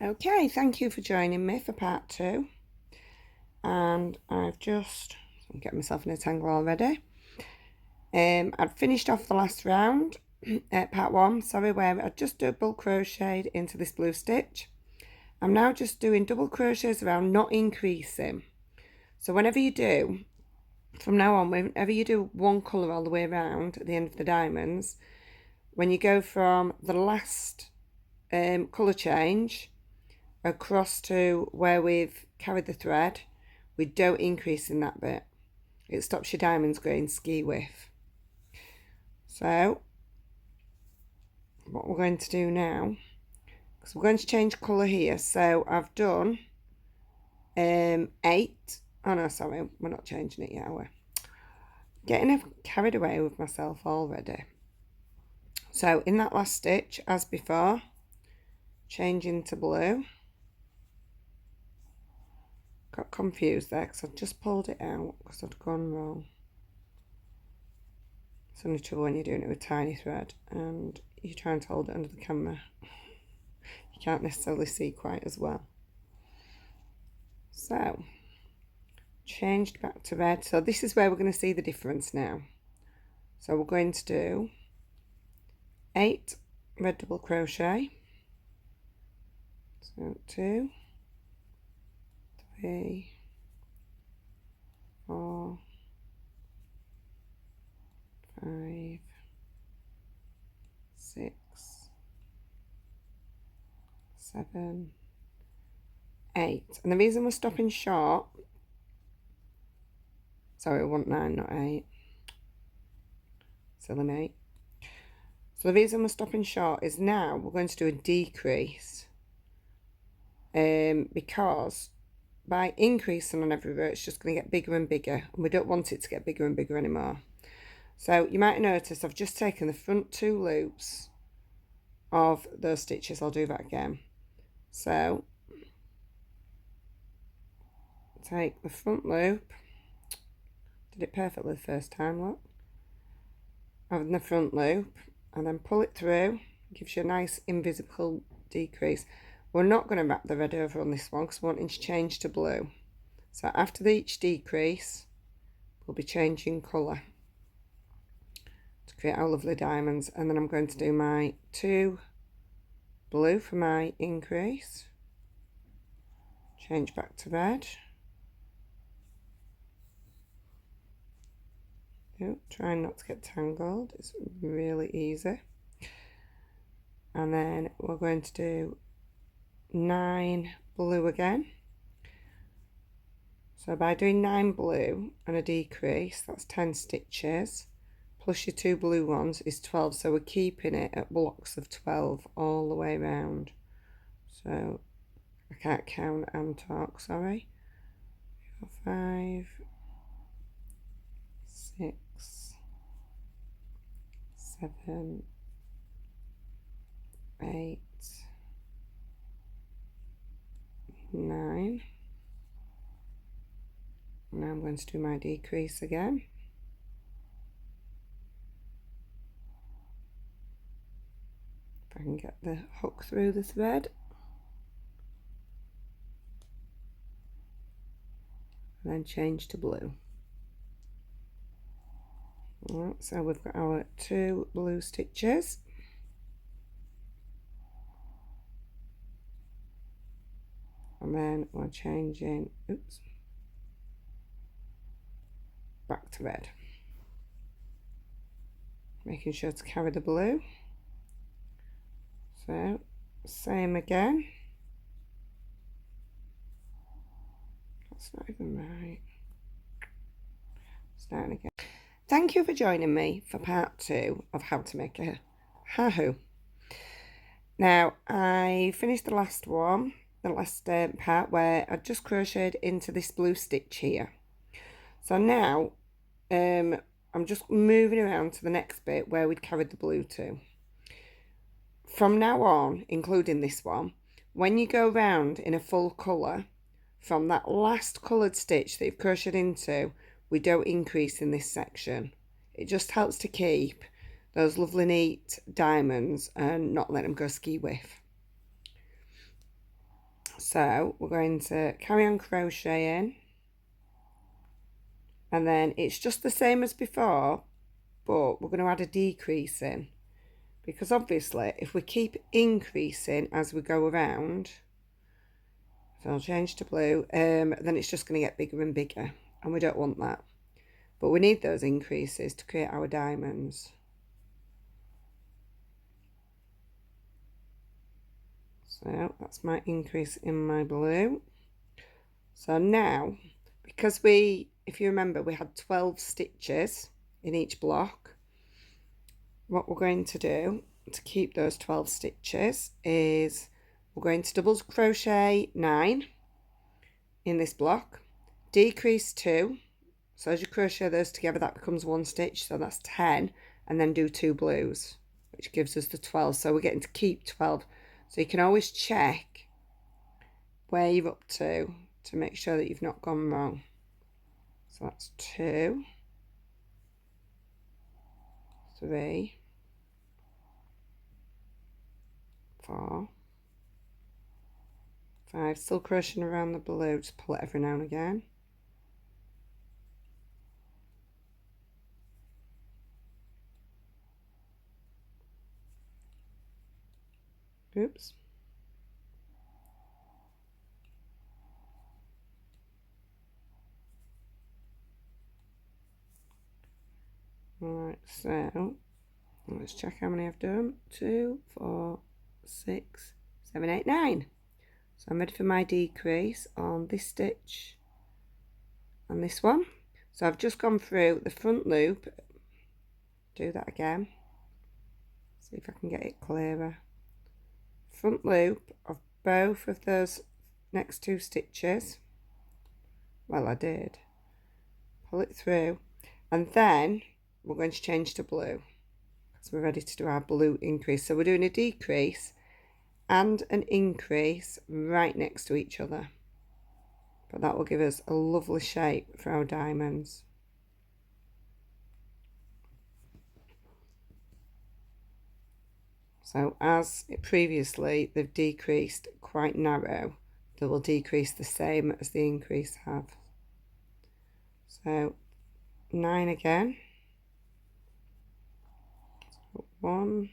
Okay, thank you for joining me for part 2. And I'm getting myself in a tangle already. I'd finished off the last round, part 1, sorry, where I'd just double crocheted into this blue stitch. I'm now just doing double crochets around, not increasing. So whenever you do, from now on, whenever you do one colour all the way around at the end of the diamonds, when you go from the last colour change across to where we've carried the thread, we don't increase in that bit. It stops your diamonds going ski with. So what we're going to do now, because we're going to change colour here, so I've done 8. Oh no, sorry, we're not changing it yet, are we? Getting carried away with myself already. So in that last stitch, as before, change into blue. Got confused there because I'd just pulled it out because I'd gone wrong. It's only trouble when you're doing it with tiny thread and you're trying to hold it under the camera. You can't necessarily see quite as well. So, changed back to red. So this is where we're going to see the difference now. So we're going to do 8 red double crochet. So 2, 3, 4, 5, 6, 7, 8. And the reason we're stopping short, sorry, I want 9, not 8. Silly mate. So the reason we're stopping short is now we're going to do a decrease. Because by increasing on every row, it's just going to get bigger and bigger. And we don't want it to get bigger and bigger anymore. So you might notice I've just taken the front 2 loops of those stitches. I'll do that again. So take the front loop, did it perfectly the first time, look, of the front loop, and then pull it through. Gives you a nice invisible decrease. We're not going to wrap the red over on this one because we're wanting to change to blue. So after each decrease, we'll be changing colour to create our lovely diamonds. And then I'm going to do my 2 blue for my increase. Change back to red. Try not to get tangled, it's really easy. And then we're going to do 9 blue again. So by doing 9 blue and a decrease, that's 10 stitches, plus your 2 blue ones is 12. So we're keeping it at blocks of 12 all the way around. So I can't count and talk, sorry. 4, 5, 6, 7, 8, 9. Now I'm going to do my decrease again. If I can get the hook through the thread. And then change to blue. Right, so we've got our 2 blue stitches. And then we're changing, back to red. Making sure to carry the blue. So, same again. That's not even right. Starting again. Thank you for joining me for part 2 of how to make a Haahoo. Now, I finished the last one, the last part where I just crocheted into this blue stitch here. So now I'm just moving around to the next bit where we'd carried the blue to. From now on, including this one, when you go round in a full colour, from that last coloured stitch that you've crocheted into, we don't increase in this section. It just helps to keep those lovely neat diamonds and not let them go ski with. So we're going to carry on crocheting, and then it's just the same as before, but we're going to add a decrease in, because obviously if we keep increasing as we go around, so I'll change to blue, then it's just going to get bigger and bigger, and we don't want that. But we need those increases to create our diamonds. So that's my increase in my blue. So now, because if you remember, we had 12 stitches in each block, what we're going to do to keep those 12 stitches is we're going to double crochet 9 in this block, decrease 2, so as you crochet those together that becomes 1 stitch, so that's 10, and then do 2 blues, which gives us the 12. So we're getting to keep 12, so you can always check where you're up to make sure that you've not gone wrong. So that's 2, 3, 4, 5, still crocheting around the blue, just pull it every now and again. Oops. Right, so let's check how many I've done. 2, 4, 6, 7, 8, 9. So I'm ready for my decrease on this stitch and this one. So I've just gone through the front loop. Do that again. See if I can get it clearer. Front loop of both of those next 2 stitches. Well, I did. Pull it through, and then we're going to change to blue, so we're ready to do our blue increase. So we're doing a decrease and an increase right next to each other, but that will give us a lovely shape for our diamonds. So as previously they've decreased quite narrow, they will decrease the same as the increase have. So 9 again. 1,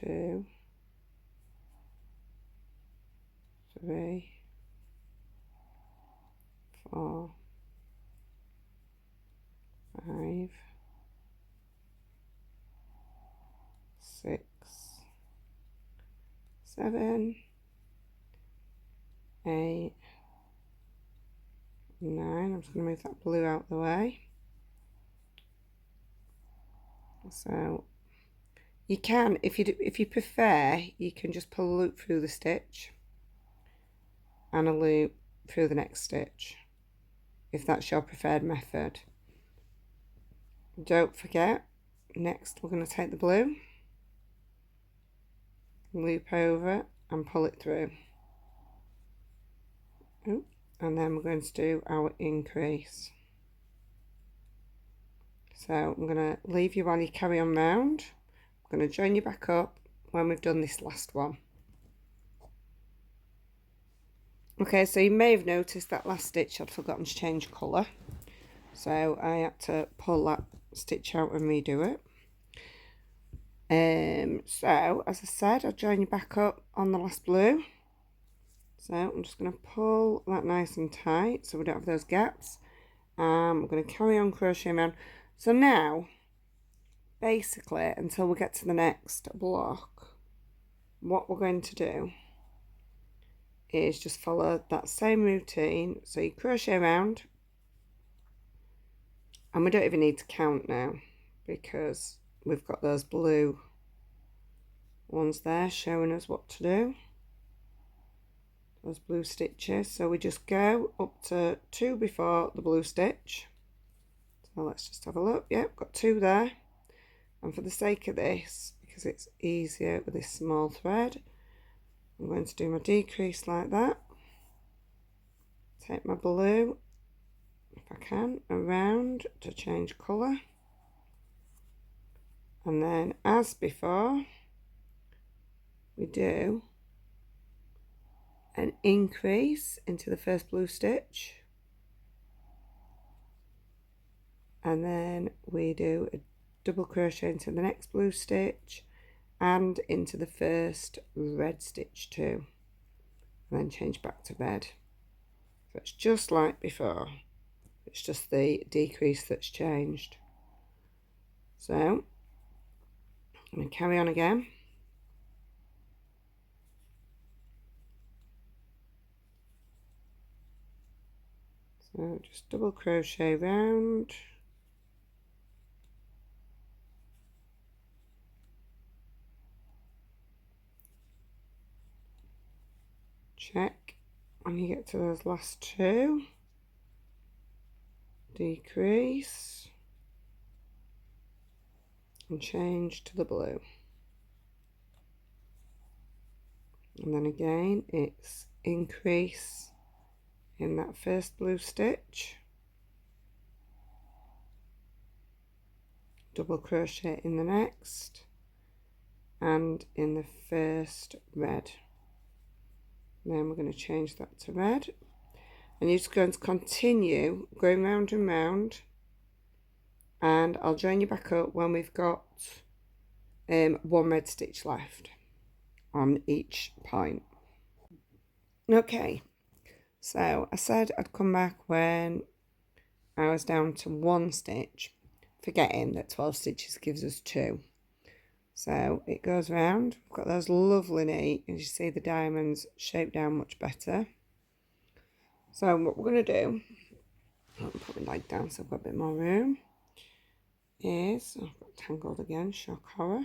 2, 3, 4, 5, 6, 7, 8, 9. I'm just going to move that blue out of the way. So you can, if you prefer, you can just pull a loop through the stitch and a loop through the next stitch, if that's your preferred method. Don't forget, next we're going to take the blue, loop over and pull it through. Ooh, and then we're going to do our increase. So I'm going to leave you while you carry on round. I'm going to join you back up when we've done this last one. Okay, so you may have noticed that last stitch I'd forgotten to change colour, so I had to pull that stitch out and redo it. So as I said, I'll join you back up on the last blue. So I'm just going to pull that nice and tight so we don't have those gaps. We're going to carry on crocheting around. So now, basically, until we get to the next block, what we're going to do is just follow that same routine. So you crochet around, and we don't even need to count now because we've got those blue ones there showing us what to do, those blue stitches. So we just go up to 2 before the blue stitch. So let's just have a look. Yep, got 2 there, and for the sake of this, because it's easier with this small thread, I'm going to do my decrease like that, take my blue, if I can, around to change colour, and then as before we do an increase into the first blue stitch, and then we do a double crochet into the next blue stitch and into the first red stitch too, and then change back to red. So it's just like before, it's just the decrease that's changed. So I'm going to carry on again. So just double crochet round, check when you get to those last two, decrease and change to the blue, and then again it's increase in that first blue stitch, double crochet in the next and in the first red. Then we're going to change that to red, and you're just going to continue going round and round, and I'll join you back up when we've got one red stitch left on each point. Okay, so I said I'd come back when I was down to one stitch, forgetting that 12 stitches gives us 2. So it goes round. We've got those lovely neat, as you see the diamonds shaped down much better. So what we're going to do, I'll put my light down so I've got a bit more room, is, I've got tangled again, shock horror.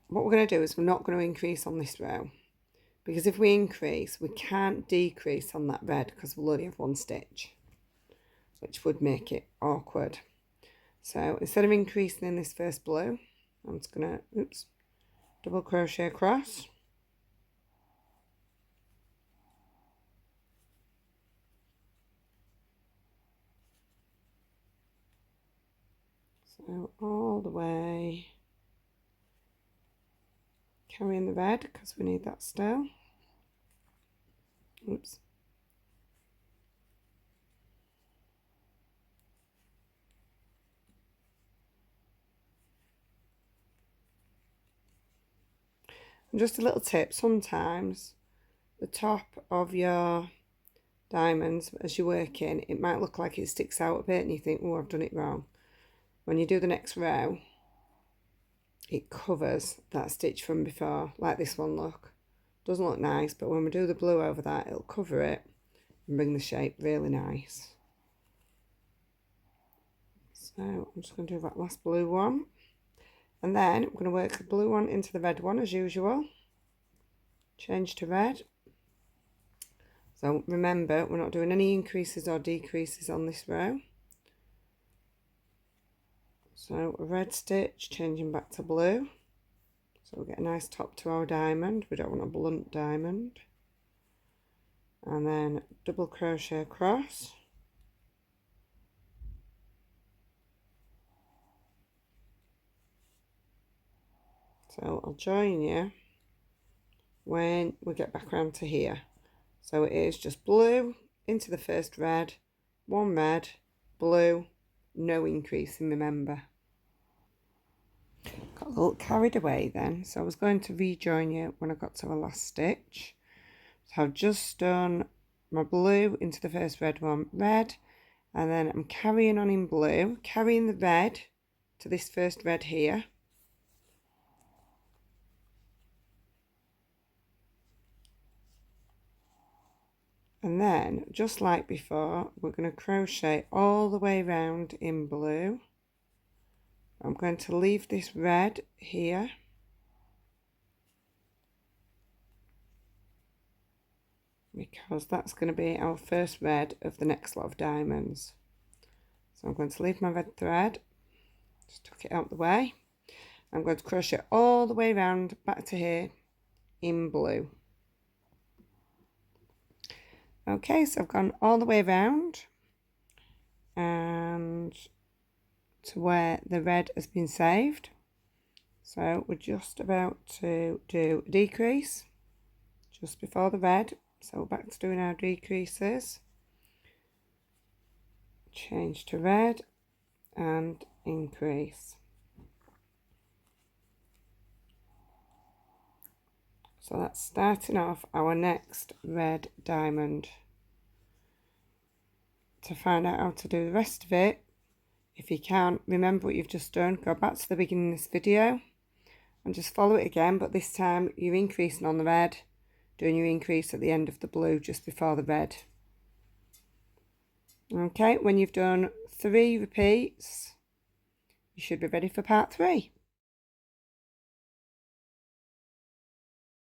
What we're going to do is we're not going to increase on this row, because if we increase we can't decrease on that red because we'll only have one stitch, which would make it awkward. So instead of increasing in this first blue, I'm just going to, double crochet across. So all the way, carrying the red because we need that still. Oops. And just a little tip, sometimes the top of your diamonds as you're working, it might look like it sticks out a bit and you think, oh, I've done it wrong. When you do the next row, it covers that stitch from before, like this one, look. Doesn't look nice, but when we do the blue over that, it'll cover it and bring the shape really nice. So I'm just going to do that last blue one, and then I'm going to work the blue one into the red one as usual. Change to red. So remember, we're not doing any increases or decreases on this row. So a red stitch, changing back to blue. So we get a nice top to our diamond. We don't want a blunt diamond. And then double crochet across. So I'll join you when we get back around to here. So it is just blue into the first red, one red, blue, no increasing, remember. Got a little carried away then, so I was going to rejoin you when I got to the last stitch. So I've just done my blue into the first red one, red, and then I'm carrying on in blue, carrying the red to this first red here. And then, just like before, we're going to crochet all the way around in blue. I'm going to leave this red here. Because that's going to be our first red of the next lot of diamonds. So I'm going to leave my red thread, just tuck it out the way. I'm going to crochet all the way around back to here in blue. Okay, so I've gone all the way around and to where the red has been saved. So we're just about to do a decrease just before the red. So we're back to doing our decreases. Change to red and increase. So that's starting off our next red diamond. To find out how to do the rest of it, if you can't remember what you've just done, go back to the beginning of this video and just follow it again, but this time you're increasing on the red, doing your increase at the end of the blue just before the red. Okay, when you've done 3 repeats, you should be ready for part 3.